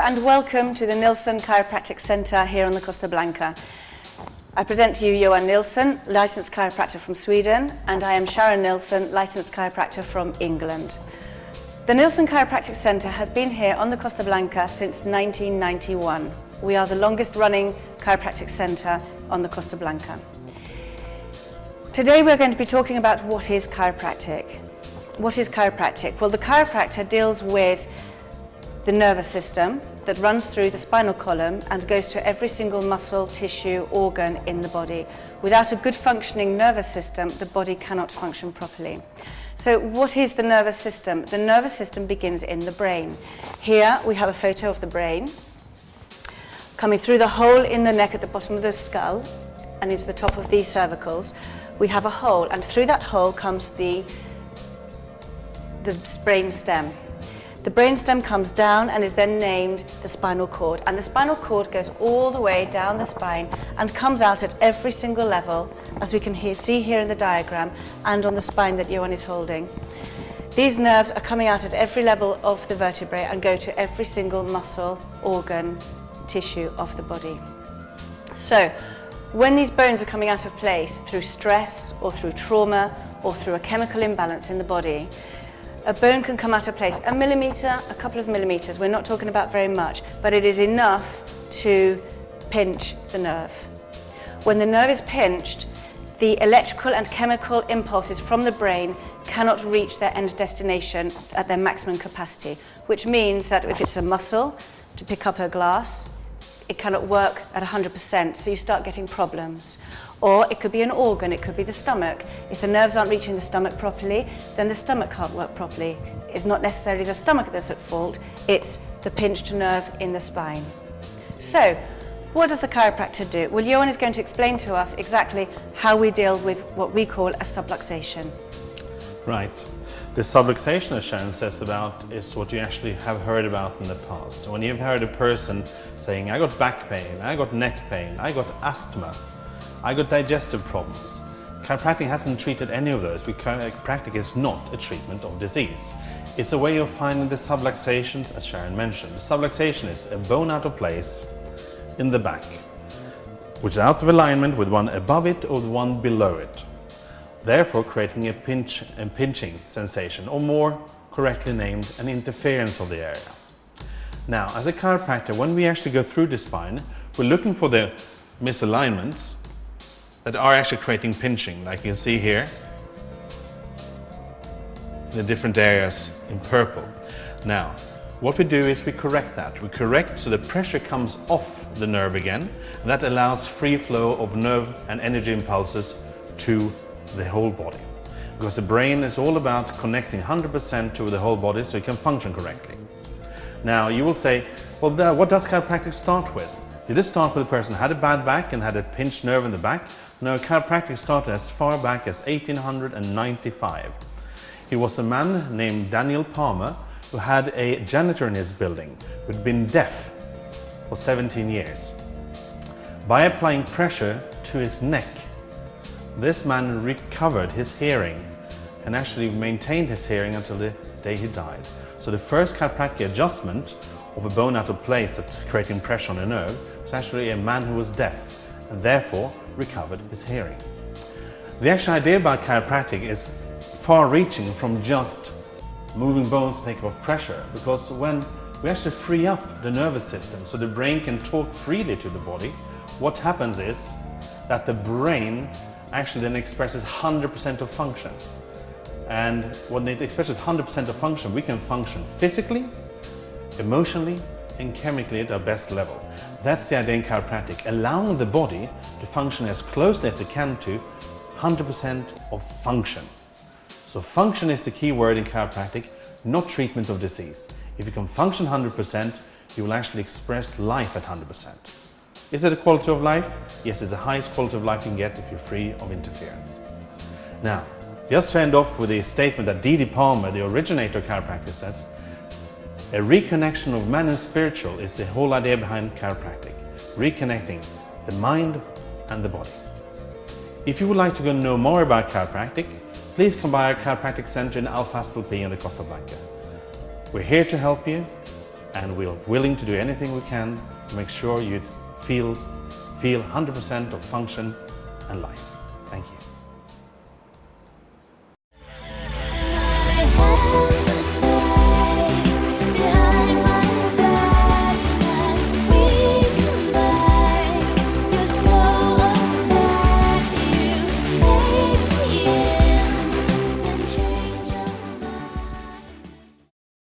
and welcome to the Nilsson Chiropractic Centre here on the Costa Blanca. I present to you Johan Nilsson, licensed chiropractor from Sweden, and I am Sharon Nilsson, licensed chiropractor from England. The Nilsson Chiropractic Centre has been here on the Costa Blanca since 1991. We are the longest running chiropractic centre on the Costa Blanca. Today we're going to be talking about what is chiropractic. What is chiropractic? Well, the chiropractor deals with the nervous system that runs through the spinal column and goes to every single muscle, tissue, organ in the body. Without a good functioning nervous system, the body cannot function properly. So what is the nervous system? The nervous system begins in the brain. Here we have a photo of the brain coming through the hole in the neck at the bottom of the skull and into the top of these cervicals. We have a hole, and through that hole comes the brain stem. The brainstem comes down and is then named the spinal cord, and the spinal cord goes all the way down the spine and comes out at every single level, as we can see here in the diagram and on the spine that Johan is holding. These nerves are coming out at every level of the vertebrae and go to every single muscle, organ, tissue of the body. So when these bones are coming out of place through stress or through trauma or through a chemical imbalance in the body, a bone can come out of place, a millimetre, a couple of millimetres. We're not talking about very much, but it is enough to pinch the nerve. When the nerve is pinched, the electrical and chemical impulses from the brain cannot reach their end destination at their maximum capacity, which means that if it's a muscle to pick up a glass, it cannot work at 100%, so you start getting problems. Or it could be an organ, it could be the stomach. If the nerves aren't reaching the stomach properly, then the stomach can't work properly. It's not necessarily the stomach that's at fault, it's the pinched nerve in the spine. So, what does the chiropractor do? Well, Johan is going to explain to us exactly how we deal with what we call a subluxation. Right. The subluxation, as Sharon says about, is what you actually have heard about in the past. When you've heard a person saying, I got back pain, I got neck pain, I got asthma, I got digestive problems. Chiropractic hasn't treated any of those because chiropractic is not a treatment of disease. It's a way of finding the subluxations, as Sharon mentioned. The subluxation is a bone out of place in the back, which is out of alignment with one above it or the one below it, therefore creating a pinching sensation, or more correctly named, an interference of the area. Now, as a chiropractor, when we actually go through the spine, we're looking for the misalignments that are actually creating pinching, like you see here, the different areas in purple. Now, what we do is we correct that. We correct so the pressure comes off the nerve again, and that allows free flow of nerve and energy impulses to the whole body. Because the brain is all about connecting 100% to the whole body so it can function correctly. Now, you will say, well, what does chiropractic start with? Did it start with a person who had a bad back and had a pinched nerve in the back? No, chiropractic started as far back as 1895. He was a man named Daniel Palmer who had a janitor in his building who had been deaf for 17 years. By applying pressure to his neck, this man recovered his hearing and actually maintained his hearing until the day he died. So the first chiropractic adjustment of a bone out of place that's creating pressure on a nerve was actually a man who was deaf and therefore recovered his hearing. The actual idea about chiropractic is far-reaching from just moving bones to take off pressure, because when we actually free up the nervous system so the brain can talk freely to the body, what happens is that the brain actually then expresses 100% of function. And when it expresses 100% of function, we can function physically, emotionally, and chemically at our best level. That's the idea in chiropractic, allowing the body to function as closely as it can to 100% of function. So function is the key word in chiropractic, not treatment of disease. If you can function 100%, you will actually express life at 100%. Is it a quality of life? Yes, it's the highest quality of life you can get if you're free of interference. Now, just to end off with a statement that D.D. Palmer, the originator of chiropractic, says, a reconnection of man and spiritual is the whole idea behind chiropractic, reconnecting the mind and the body. If you would like to know more about chiropractic, please come by our chiropractic center in Alfastel P in the Costa Blanca. We're here to help you and we're willing to do anything we can to make sure you feel 100% of function and life. Thank you.